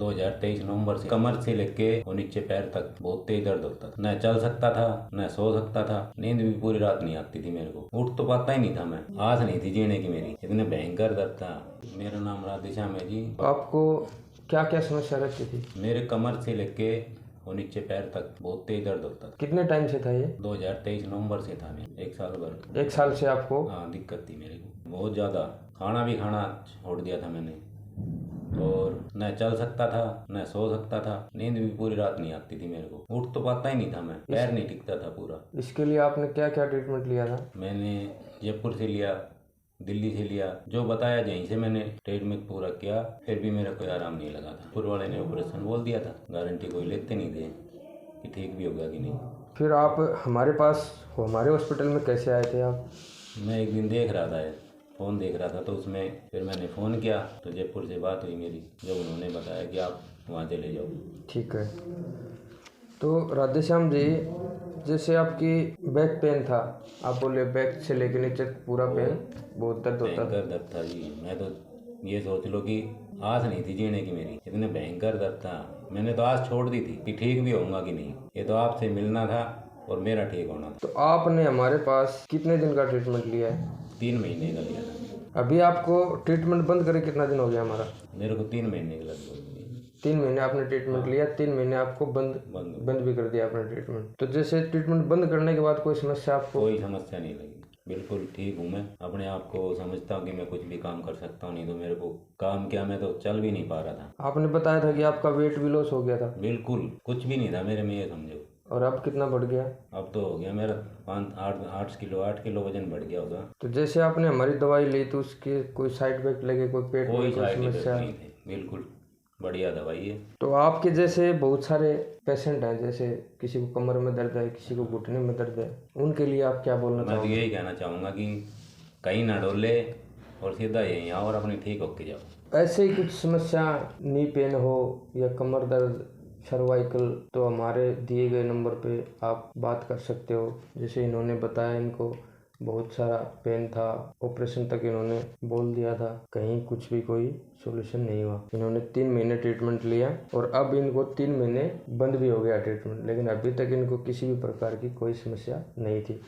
2023 नवंबर से कमर से लेके और नीचे पैर तक बहुत तेज दर्द होता था। न चल सकता था, न सो सकता था। नींद भी पूरी रात नहीं आती थी मेरे को। उठ तो पाता ही नहीं था मैं। आस नहीं थी जीने की मेरी। इतने भयंकर दर्द था। मेरा नाम राधेश्याम है जी। आपको क्या क्या समस्या रहती थी? मेरे कमर से लेके और नीचे पैर तक बहुत तेज दर्द होता था। कितने टाइम से था ये? 2023 नवंबर से था। मैं 1 साल भर। 1 साल से आपको? हाँ, दिक्कत थी मेरे को बहुत ज़्यादा। खाना भी खाना छोड़ दिया था मैंने, और न चल सकता था, न सो सकता था। नींद भी पूरी रात नहीं आती थी मेरे को। उठ तो पाता ही नहीं था मैं। पैर नहीं टिकता था पूरा। इसके लिए आपने क्या क्या ट्रीटमेंट लिया था? मैंने जयपुर से लिया, दिल्ली से लिया, जो बताया यहीं से मैंने ट्रीटमेंट पूरा किया। फिर भी मेरा कोई आराम नहीं लगा था। पुर वाले ने ऑपरेशन बोल दिया था। गारंटी कोई लेते नहीं थे कि ठीक भी होगा कि नहीं। फिर आप हमारे पास हमारे हॉस्पिटल में कैसे आए थे आप? मैं एक दिन देख रहा था, फ़ोन देख रहा था, तो उसमें फिर मैंने फ़ोन किया तो जयपुर से बात हुई मेरी, जब उन्होंने बताया कि आप वहाँ चले जाओ। ठीक है। तो राधेश्याम जी, जैसे आपकी बैक पेन था, आप बोले बैक से लेकर नीचे पूरा पेन बहुत दर्द होता था। भयंकर दर्द था जी। मैं तो ये सोच लो कि आस नहीं थी जीने की मेरी। इतने भयंकर दर्द था। मैंने तो आस छोड़ दी थी कि ठीक भी होऊंगा कि नहीं। ये तो आपसे मिलना था और मेरा ठीक होना था। तो आपने हमारे पास कितने दिन का ट्रीटमेंट लिया है? 3 महीने का लिया था। अभी आपको ट्रीटमेंट बंद करे कितना दिन हो गया हमारा? मेरे को 3 महीने के लगभग। 3 महीने आपने ट्रीटमेंट लिया, 3 महीने आपको बंद भी कर दिया आपने ट्रीटमेंट। तो जैसे ट्रीटमेंट बंद करने के बाद कोई समस्या आपको? कोई समस्या नहीं लगी। बिल्कुल ठीक हूँ मैं। अपने आप को समझता हूँ कि मैं कुछ भी काम कर सकता हूँ। नहीं तो मेरे को काम क्या, मैं तो चल भी नहीं पा रहा था। आपने बताया था कि आपका वेट भी लॉस हो गया था। बिल्कुल कुछ भी नहीं था मेरे में, ये समझो। और अब कितना बढ़ गया? अब तो हो गया मेरा 8 किलो वजन बढ़ गया होगा। तो जैसे आपने हमारी दवाई ली तो उसके कोई साइड इफेक्ट लगे, कोई पेट में कोई कोई साइड इफेक्ट समस्या? नहीं थे। बिल्कुल बढ़िया दवाई है। तो आपके जैसे बहुत सारे पेशेंट हैं, जैसे किसी को कमर में दर्द है, किसी को घुटने में दर्द है, उनके लिए आप क्या बोलना मैं तो चाहोगे? यही कहना चाहूँगा कि कहीं ना डोले और सीधा यहीं आओ और अपने ठीक होके जाओ। ऐसे ही कुछ समस्या, नी पेन हो या कमर दर्द, सर्वाइकल, तो हमारे दिए गए नंबर पे आप बात कर सकते हो। जैसे इन्होंने बताया, इनको बहुत सारा पेन था, ऑपरेशन तक इन्होंने बोल दिया था, कहीं कुछ भी कोई सॉल्यूशन नहीं हुआ। इन्होंने 3 महीने ट्रीटमेंट लिया और अब इनको 3 महीने बंद भी हो गया ट्रीटमेंट, लेकिन अभी तक इनको किसी भी प्रकार की कोई समस्या नहीं थी।